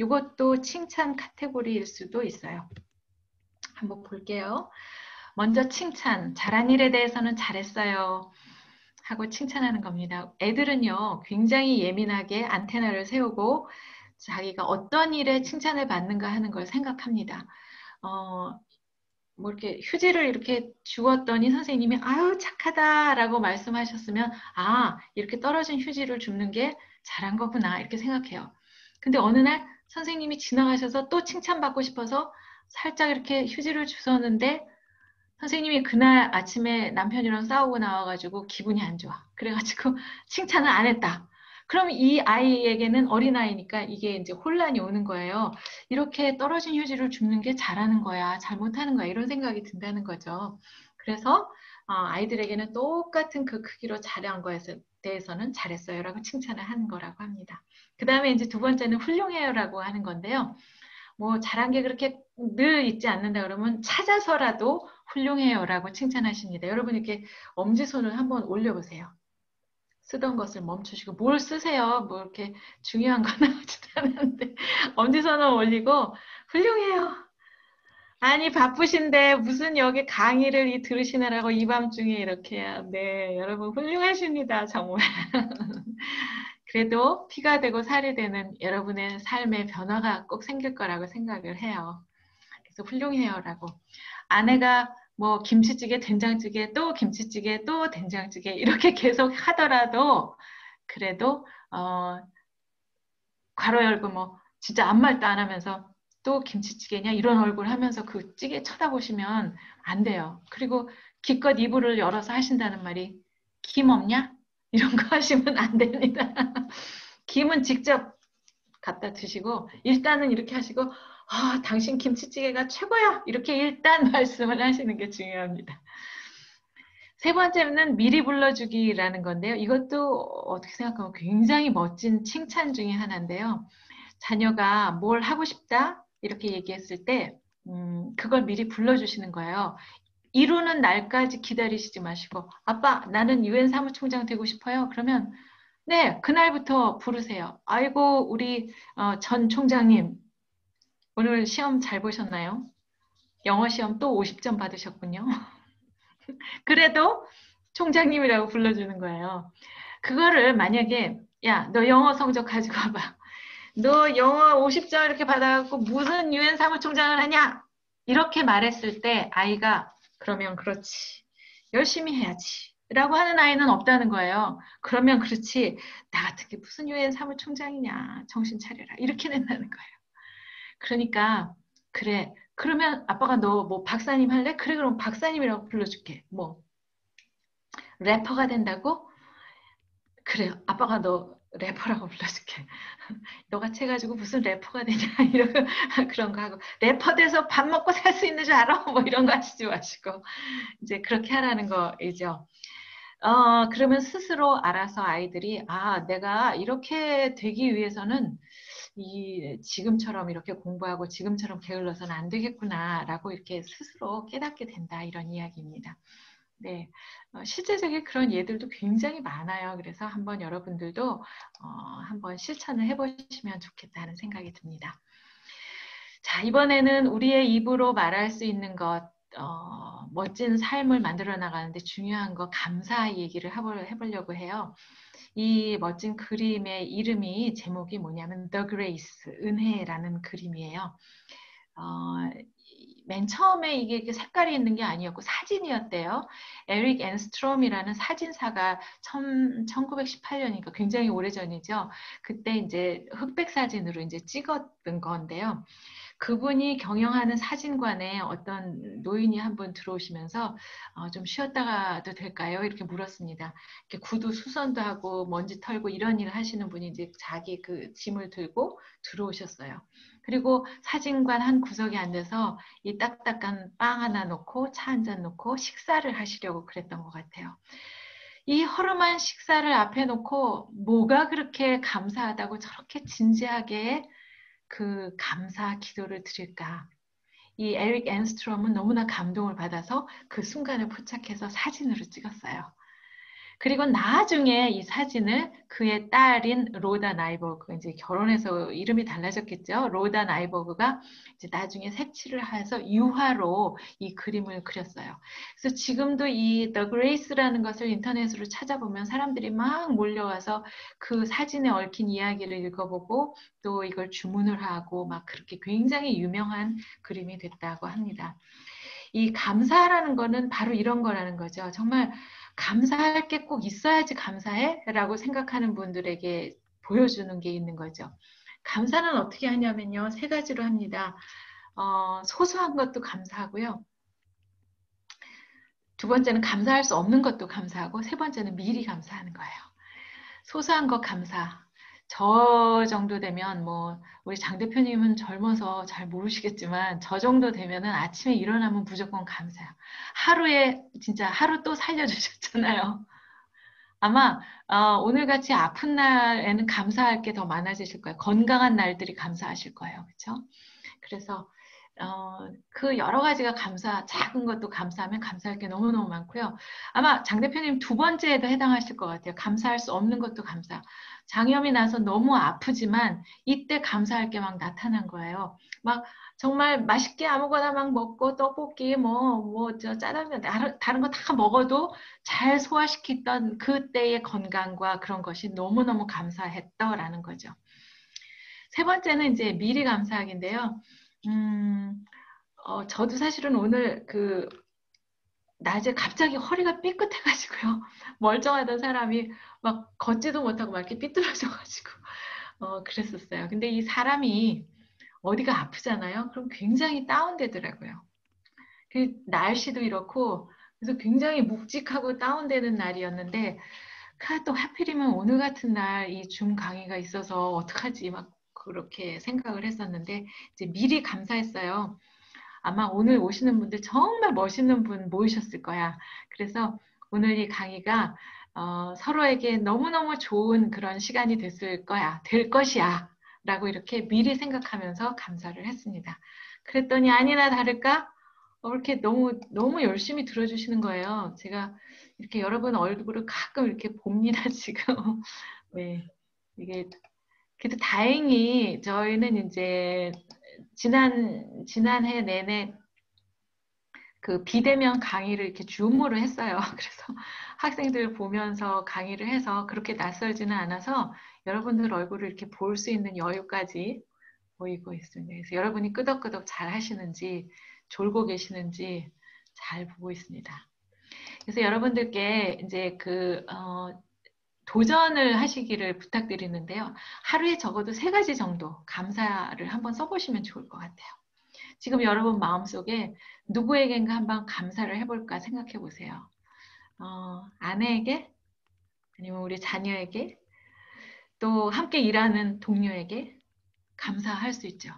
이것도 칭찬 카테고리일 수도 있어요. 한번 볼게요. 먼저 칭찬, 잘한 일에 대해서는 잘했어요 하고 칭찬하는 겁니다. 애들은요, 굉장히 예민하게 안테나를 세우고 자기가 어떤 일에 칭찬을 받는가 하는 걸 생각합니다. 뭐 이렇게 휴지를 이렇게 주었더니 선생님이 아유 착하다라고 말씀하셨으면 아 이렇게 떨어진 휴지를 줍는 게 잘한 거구나 이렇게 생각해요. 근데 어느 날 선생님이 지나가셔서 또 칭찬받고 싶어서 살짝 이렇게 휴지를 주웠는데 선생님이 그날 아침에 남편이랑 싸우고 나와가지고 기분이 안 좋아. 그래가지고 칭찬을 안 했다. 그럼 이 아이에게는 어린아이니까 이게 이제 혼란이 오는 거예요. 이렇게 떨어진 휴지를 줍는 게 잘하는 거야, 잘못하는 거야, 이런 생각이 든다는 거죠. 그래서 아이들에게는 똑같은 그 크기로 잘한 거에 대해서는 잘했어요라고 칭찬을 하는 거라고 합니다. 그 다음에 이제 두 번째는 훌륭해요라고 하는 건데요. 뭐 잘한 게 그렇게 늘 있지 않는다 그러면 찾아서라도 훌륭해요라고 칭찬하십니다. 여러분 이렇게 엄지손을 한번 올려보세요. 쓰던 것을 멈추시고 뭘 쓰세요? 뭐 이렇게 중요한 건 나오지도 않았는데 엄지손을 올리고 훌륭해요. 아니 바쁘신데 무슨 여기 강의를 들으시느라고 이 밤중에 이렇게 네 여러분 훌륭하십니다. 정말. 그래도 피가 되고 살이 되는 여러분의 삶의 변화가 꼭 생길 거라고 생각을 해요. 그래서 훌륭해요라고. 아내가 뭐 김치찌개, 된장찌개, 또 김치찌개, 또 된장찌개 이렇게 계속 하더라도 그래도 괄호 열고 뭐 진짜 아무 말도 안 하면서 또 김치찌개냐 이런 얼굴 하면서 그 찌개 쳐다보시면 안 돼요. 그리고 기껏 이불을 열어서 하신다는 말이 김 없냐? 이런 거 하시면 안 됩니다. 김은 직접 갖다 드시고 일단은 이렇게 하시고 당신 김치찌개가 최고야 이렇게 일단 말씀을 하시는 게 중요합니다. 세 번째는 미리 불러주기라는 건데요. 이것도 어떻게 생각하면 굉장히 멋진 칭찬 중에 하나인데요. 자녀가 뭘 하고 싶다 이렇게 얘기했을 때 그걸 미리 불러주시는 거예요. 이루는 날까지 기다리시지 마시고 아빠 나는 유엔 사무총장 되고 싶어요. 그러면 네 그날부터 부르세요. 아이고 우리 전 총장님 오늘 시험 잘 보셨나요? 영어 시험 또 50점 받으셨군요. 그래도 총장님이라고 불러주는 거예요. 그거를 만약에 야, 너 영어 성적 가지고 와봐. 너 영어 50점 이렇게 받아갖고 무슨 유엔 사무총장을 하냐? 이렇게 말했을 때 아이가 그러면 그렇지. 열심히 해야지. 라고 하는 아이는 없다는 거예요. 그러면 그렇지. 나 같은 게 무슨 유엔 사무총장이냐. 정신 차려라. 이렇게 된다는 거예요. 그러니까 그래. 그러면 아빠가 너 뭐 박사님 할래? 그래 그럼 박사님이라고 불러줄게. 뭐 래퍼가 된다고? 그래 아빠가 너 래퍼라고 불러줄게. 너같이 해가지고 무슨 래퍼가 되냐 이런 그런 거 하고 래퍼 돼서 밥 먹고 살 수 있는 줄 알아? 뭐 이런 거 하시지 마시고 이제 그렇게 하라는 거이죠. 그러면 스스로 알아서 아이들이 내가 이렇게 되기 위해서는 지금처럼 이렇게 공부하고 지금처럼 게을러서는 안 되겠구나라고 이렇게 스스로 깨닫게 된다 이런 이야기입니다. 네, 실제적인 그런 예들도 굉장히 많아요. 그래서 한번 여러분들도 한번 실천을 해보시면 좋겠다는 생각이 듭니다. 자, 이번에는 우리의 입으로 말할 수 있는 것, 멋진 삶을 만들어 나가는데 중요한 거 감사 얘기를 해보려고 해요. 이 멋진 그림의 이름이 제목이 뭐냐면 The Grace, 은혜라는 그림이에요. 맨 처음에 이게 색깔이 있는 게 아니었고 사진이었대요. 에릭 앤스트롬이라는 사진사가 1918년이니까 굉장히 오래전이죠. 그때 이제 흑백 사진으로 이제 찍었던 건데요. 그분이 경영하는 사진관에 어떤 노인이 한 분 들어오시면서 좀 쉬었다 가도 될까요? 이렇게 물었습니다. 이렇게 구두 수선도 하고 먼지 털고 이런 일을 하시는 분이 이제 자기 그 짐을 들고 들어오셨어요. 그리고 사진관 한 구석에 앉아서 이 딱딱한 빵 하나 놓고 차 한 잔 놓고 식사를 하시려고 그랬던 것 같아요. 이 허름한 식사를 앞에 놓고 뭐가 그렇게 감사하다고 저렇게 진지하게 그 감사 기도를 드릴까? 이 에릭 앤스트롬은 너무나 감동을 받아서 그 순간을 포착해서 사진으로 찍었어요. 그리고 나중에 이 사진을 그의 딸인 로다 나이버그, 이제 결혼해서 이름이 달라졌겠죠. 로다 나이버그가 이제 나중에 색칠을 해서 유화로 이 그림을 그렸어요. 그래서 지금도 이 The Grace라는 것을 인터넷으로 찾아보면 사람들이 막 몰려와서 그 사진에 얽힌 이야기를 읽어보고 또 이걸 주문을 하고 막 그렇게 굉장히 유명한 그림이 됐다고 합니다. 이 감사라는 거는 바로 이런 거라는 거죠. 정말 감사할 게 꼭 있어야지 감사해? 라고 생각하는 분들에게 보여주는 게 있는 거죠. 감사는 어떻게 하냐면요. 세 가지로 합니다. 소소한 것도 감사하고요. 두 번째는 감사할 수 없는 것도 감사하고, 세 번째는 미리 감사하는 거예요. 소소한 것 감사. 저 정도 되면 우리 장 대표님은 젊어서 잘 모르시겠지만 저 정도 되면은 아침에 일어나면 무조건 감사해요. 하루에 진짜 하루 또 살려주셨잖아요. 아마 오늘같이 아픈 날에는 감사할 게 더 많아지실 거예요. 건강한 날들이 감사하실 거예요. 그렇죠? 그래서 그 여러 가지가 작은 것도 감사하면 감사할 게 너무너무 많고요. 아마 장 대표님 두 번째에도 해당하실 것 같아요. 감사할 수 없는 것도 감사. 장염이 나서 너무 아프지만 이때 감사할 게 막 나타난 거예요. 막 정말 맛있게 아무거나 막 먹고 떡볶이 저 짜장면 다른 거 다 먹어도 잘 소화시키던 그때의 건강과 그런 것이 너무너무 감사했더라는 거죠. 세 번째는 이제 미리 감사하기인데요. 저도 사실은 오늘 낮에 갑자기 허리가 삐끗해가지고요. 멀쩡하던 사람이 막 걷지도 못하고 막 이렇게 삐뚤어져가지고, 그랬었어요. 근데 이 사람이 어디가 아프잖아요. 그럼 굉장히 다운되더라고요. 그 날씨도 이렇고, 그래서 굉장히 묵직하고 다운되는 날이었는데, 또 하필이면 오늘 같은 날 이 줌 강의가 있어서 어떡하지 막 그렇게 생각을 했었는데, 이제 미리 감사했어요. 아마 오늘 오시는 분들 정말 멋있는 분 모이셨을 거야. 그래서 오늘 이 강의가 서로에게 너무너무 좋은 그런 시간이 됐을 거야. 될 것이야. 라고 이렇게 미리 생각하면서 감사를 했습니다. 그랬더니 아니나 다를까? 이렇게 너무 열심히 들어주시는 거예요. 제가 이렇게 여러분 얼굴을 가끔 이렇게 봅니다, 지금. 네. 이게, 그래도 다행히 저희는 이제 지난해 내내 그 비대면 강의를 이렇게 줌으로 했어요. 그래서 학생들 보면서 강의를 해서 그렇게 낯설지는 않아서 여러분들 얼굴을 이렇게 볼 수 있는 여유까지 보이고 있습니다. 그래서 여러분이 끄덕끄덕 잘 하시는지 졸고 계시는지 잘 보고 있습니다. 그래서 여러분들께 이제 도전을 하시기를 부탁드리는데요. 하루에 적어도 3가지 정도 감사를 한번 써보시면 좋을 것 같아요. 지금 여러분 마음속에 누구에겐가 한번 감사를 해볼까 생각해 보세요. 아내에게, 아니면 우리 자녀에게, 또 함께 일하는 동료에게 감사할 수 있죠.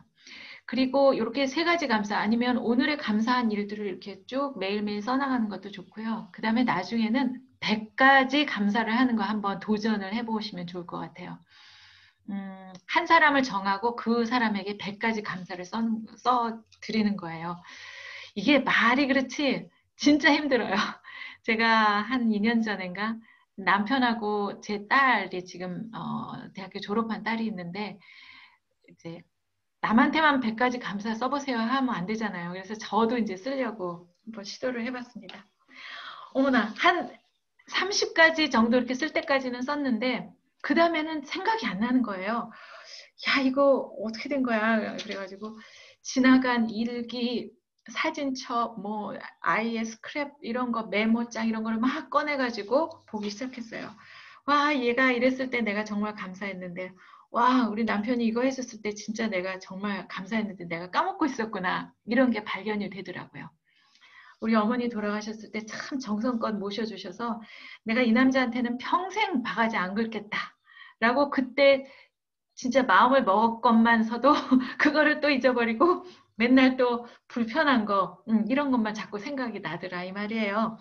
그리고 이렇게 3가지 감사, 아니면 오늘의 감사한 일들을 이렇게 쭉 매일매일 써나가는 것도 좋고요. 그 다음에 나중에는 100가지 감사를 하는 거 한번 도전을 해보시면 좋을 것 같아요. 한 사람을 정하고 그 사람에게 100가지 감사를 써 드리는 거예요. 이게 말이 그렇지 진짜 힘들어요. 제가 한 2년 전인가 남편하고 제 딸이 지금 대학교 졸업한 딸이 있는데 이제 남한테만 100가지 감사 써보세요 하면 안 되잖아요. 그래서 저도 이제 쓰려고 한번 시도를 해봤습니다. 어머나, 한 30가지 정도 이렇게 쓸 때까지는 썼는데 그 다음에는 생각이 안 나는 거예요. 야, 이거 어떻게 된 거야? 그래가지고 지나간 일기, 사진첩, 아이의 스크랩 이런 거, 메모장 이런 걸 막 꺼내가지고 보기 시작했어요. 와, 얘가 이랬을 때 내가 정말 감사했는데, 와, 우리 남편이 이거 해줬을 때 진짜 내가 정말 감사했는데 내가 까먹고 있었구나. 이런 게 발견이 되더라고요. 우리 어머니 돌아가셨을 때 참 정성껏 모셔주셔서 내가 이 남자한테는 평생 바가지 안 긁겠다. 라고 그때 진짜 마음을 먹었건만서도 그거를 또 잊어버리고 맨날 또 불편한 거 이런 것만 자꾸 생각이 나더라 이 말이에요.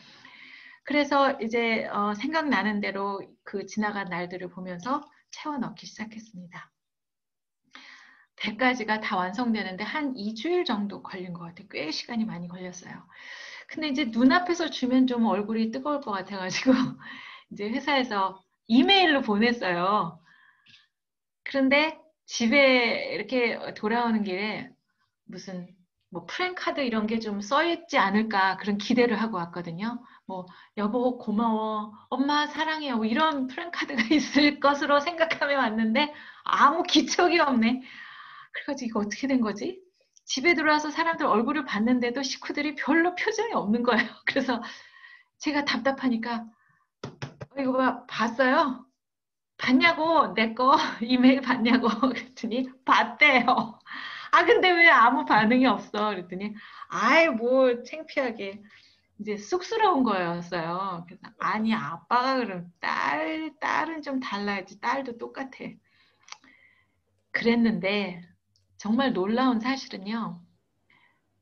그래서 이제 생각나는 대로 그 지나간 날들을 보면서 채워 넣기 시작했습니다. 100가지가 다 완성되는데 한 2주일 정도 걸린 것 같아요. 꽤 시간이 많이 걸렸어요. 근데 이제 눈앞에서 주면 좀 얼굴이 뜨거울 것 같아가지고 이제 회사에서 이메일로 보냈어요. 그런데 집에 이렇게 돌아오는 길에 무슨 뭐 프랭카드 이런 게 좀 써있지 않을까 그런 기대를 하고 왔거든요. 뭐 여보 고마워, 엄마 사랑해요, 뭐 이런 프랭카드가 있을 것으로 생각하며 왔는데 아무 기척이 없네. 그래가지고 이거 어떻게 된 거지? 집에 들어와서 사람들 얼굴을 봤는데도 식구들이 별로 표정이 없는 거예요. 그래서 제가 답답하니까 이거 봤어요? 봤냐고, 내 거 이메일 봤냐고 그랬더니 봤대요. 아 근데 왜 아무 반응이 없어? 그랬더니 아이 뭐 창피하게 이제 쑥스러운 거였어요. 그래서 아니 아빠가 그럼 딸은 좀 달라야지. 딸도 똑같아. 그랬는데 정말 놀라운 사실은요.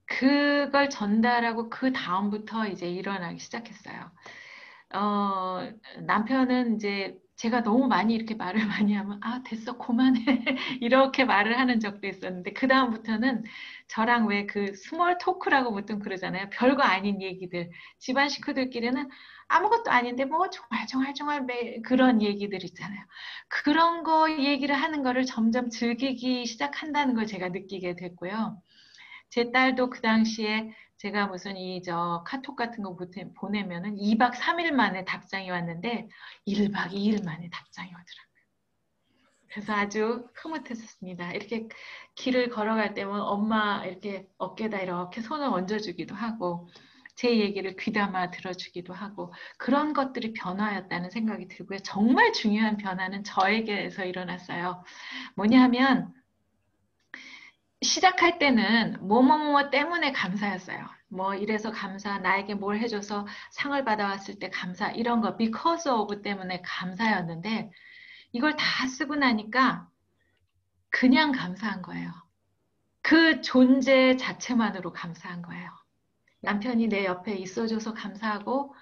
그걸 전달하고 그 다음부터 이제 일어나기 시작했어요. 남편은 이제 제가 너무 많이 이렇게 말을 많이 하면, 아, 됐어, 그만해. 이렇게 말을 하는 적도 있었는데, 그다음부터는 저랑 왜 그 스몰 토크라고 보통 그러잖아요. 별거 아닌 얘기들. 집안 식구들끼리는 아무것도 아닌데, 뭐, 정말 그런 얘기들 있잖아요. 그런 거 얘기를 하는 거를 점점 즐기기 시작한다는 걸 제가 느끼게 됐고요. 제 딸도 그 당시에 제가 무슨 저 카톡 같은 거 보내면은 2박 3일 만에 답장이 왔는데 1박 2일 만에 답장이 오더라고요. 그래서 아주 흐뭇했었습니다. 이렇게 길을 걸어갈 때면 엄마 이렇게 어깨다 이렇게 손을 얹어주기도 하고 제 얘기를 귀담아 들어주기도 하고 그런 것들이 변화였다는 생각이 들고요. 정말 중요한 변화는 저에게서 일어났어요. 뭐냐면 시작할 때는 뭐뭐뭐 때문에 감사였어요. 뭐 이래서 감사, 나에게 뭘 해줘서 상을 받아왔을 때 감사, 이런 거 because of 때문에 감사였는데 이걸 다 쓰고 나니까 그냥 감사한 거예요. 그 존재 자체만으로 감사한 거예요. 남편이 내 옆에 있어줘서 감사하고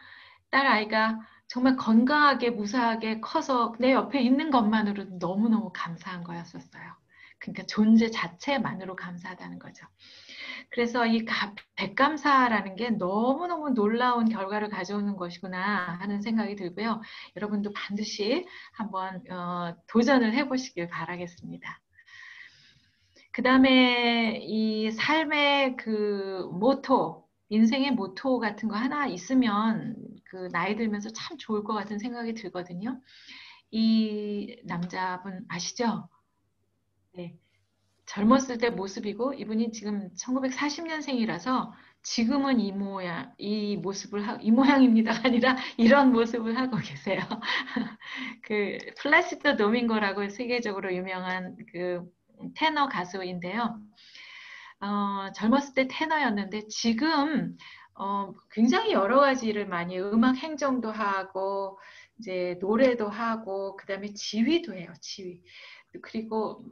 딸 아이가 정말 건강하게 무사하게 커서 내 옆에 있는 것만으로도 너무너무 감사한 거였었어요. 그러니까 존재 자체만으로 감사하다는 거죠. 그래서 이 백감사라는 게 너무너무 놀라운 결과를 가져오는 것이구나 하는 생각이 들고요. 여러분도 반드시 한번 도전을 해보시길 바라겠습니다. 그 다음에 이 삶의 그 모토, 인생의 모토 같은 거 하나 있으면 그 나이 들면서 참 좋을 것 같은 생각이 들거든요. 이 남자분 아시죠? 네. 젊었을 때 모습이고 이분이 지금 1940년생이라서 지금은 이 모습을 이 모양입니다가 아니라 이런 모습을 하고 계세요. 그 플라시도 도밍고라고 세계적으로 유명한 그 테너 가수인데요. 젊었을 때 테너였는데 지금 굉장히 여러 가지 일을 많이 음악 행정도 하고 이제 노래도 하고 그다음에 지휘도 해요. 지휘. 그리고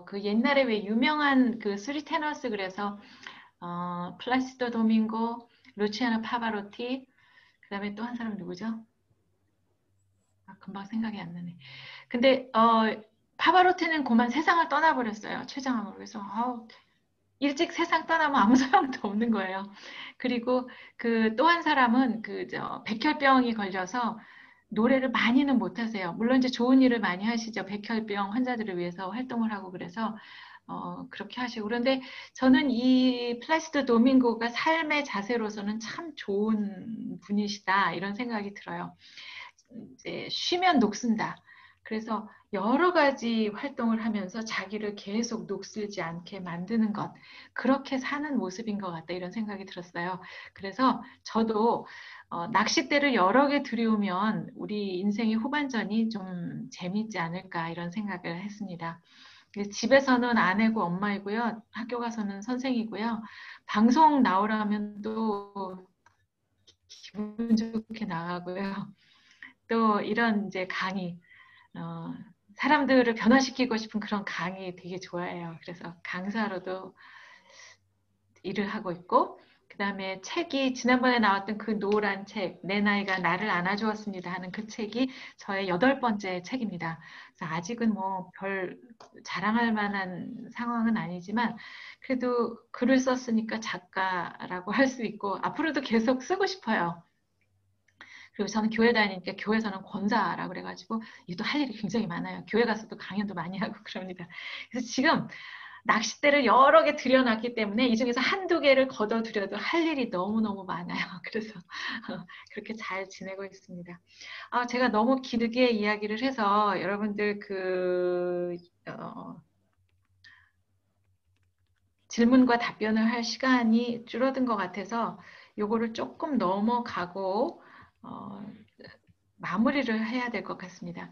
그 옛날에 왜 유명한 그 쓰리 테너스 그래서 플라시도 도밍고, 루치아노 파바로티, 그다음에 또 한 사람 누구죠? 아, 금방 생각이 안 나네. 근데 파바로티는 그만 세상을 떠나버렸어요. 췌장암으로. 그래서 일찍 세상 떠나면 아무 소용도 없는 거예요. 그리고 그 또 한 사람은 그 백혈병이 걸려서 노래를 많이는 못 하세요. 물론 이제 좋은 일을 많이 하시죠. 백혈병 환자들을 위해서 활동을 하고 그래서 그렇게 하시고 그런데 저는 이 플라시도 도밍고가 삶의 자세로서는 참 좋은 분이시다 이런 생각이 들어요. 이제 쉬면 녹슨다. 그래서 여러 가지 활동을 하면서 자기를 계속 녹슬지 않게 만드는 것. 그렇게 사는 모습인 것 같다. 이런 생각이 들었어요. 그래서 저도 낚싯대를 여러 개 들이우면 우리 인생의 후반전이 좀 재미있지 않을까 이런 생각을 했습니다. 집에서는 아내고 엄마이고요. 학교 가서는 선생이고요. 방송 나오라면 또 기분 좋게 나가고요. 또 이런 이제 강의, 어, 사람들을 변화시키고 싶은 그런 강의 되게 좋아해요. 그래서 강사로도 일을 하고 있고, 그 다음에 책이 지난번에 나왔던 그 노란 책, 내 나이가 나를 안아주었습니다 하는 그 책이 저의 8번째 책입니다. 그래서 아직은 뭐 별 자랑할 만한 상황은 아니지만, 그래도 글을 썼으니까 작가라고 할 수 있고, 앞으로도 계속 쓰고 싶어요. 그리고 저는 교회 다니니까 교회에서는 권사라고 그래가지고 이것도 할 일이 굉장히 많아요. 교회 가서도 강연도 많이 하고 그럽니다. 그래서 지금 낚싯대를 여러 개 들여놨기 때문에 이 중에서 한두 개를 걷어들여도 할 일이 너무너무 많아요. 그래서 그렇게 잘 지내고 있습니다. 제가 너무 길게 이야기를 해서 여러분들 질문과 답변을 할 시간이 줄어든 것 같아서 요거를 조금 넘어가고 마무리를 해야 될 것 같습니다.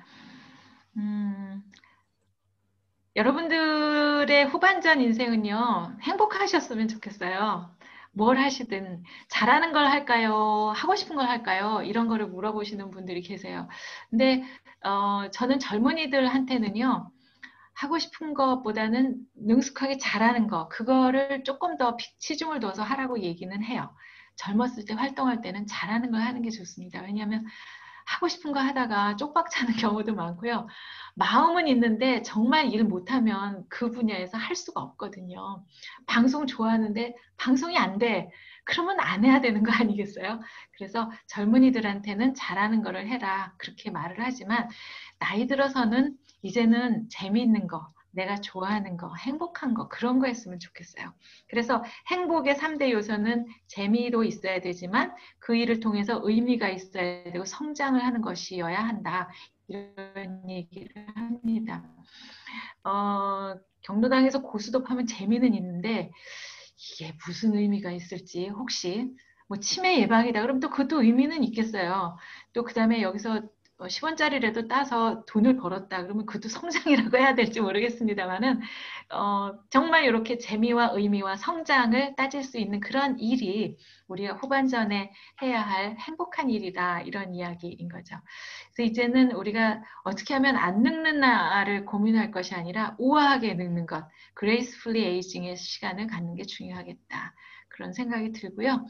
여러분들의 후반전 인생은요, 행복하셨으면 좋겠어요. 뭘 하시든 잘하는 걸 할까요? 하고 싶은 걸 할까요? 이런 거를 물어보시는 분들이 계세요. 근데 저는 젊은이들한테는요, 하고 싶은 것보다는 능숙하게 잘하는 거, 그거를 조금 더 치중을 둬서 하라고 얘기는 해요. 젊었을 때 활동할 때는 잘하는 걸 하는 게 좋습니다. 왜냐하면 하고 싶은 거 하다가 쪽박 차는 경우도 많고요. 마음은 있는데 정말 일 못하면 그 분야에서 할 수가 없거든요. 방송 좋아하는데 방송이 안 돼. 그러면 안 해야 되는 거 아니겠어요? 그래서 젊은이들한테는 잘하는 거를 해라. 그렇게 말을 하지만 나이 들어서는 이제는 재미있는 거, 내가 좋아하는 거, 행복한 거, 그런 거 했으면 좋겠어요. 그래서 행복의 3대 요소는 재미도 있어야 되지만 그 일을 통해서 의미가 있어야 되고 성장을 하는 것이어야 한다. 이런 얘기를 합니다. 경로당에서 고스톱 하면 재미는 있는데 이게 무슨 의미가 있을지 혹시 뭐 치매 예방이다 그럼 또 그것도 의미는 있겠어요. 또 그다음에 여기서 10원짜리라도 따서 돈을 벌었다 그러면 그것도 성장이라고 해야 될지 모르겠습니다만은 정말 이렇게 재미와 의미와 성장을 따질 수 있는 그런 일이 우리가 후반전에 해야 할 행복한 일이다 이런 이야기인 거죠. 그래서 이제는 우리가 어떻게 하면 안 늙는나를 고민할 것이 아니라 우아하게 늙는 것, gracefully aging의 시간을 갖는 게 중요하겠다. 그런 생각이 들고요.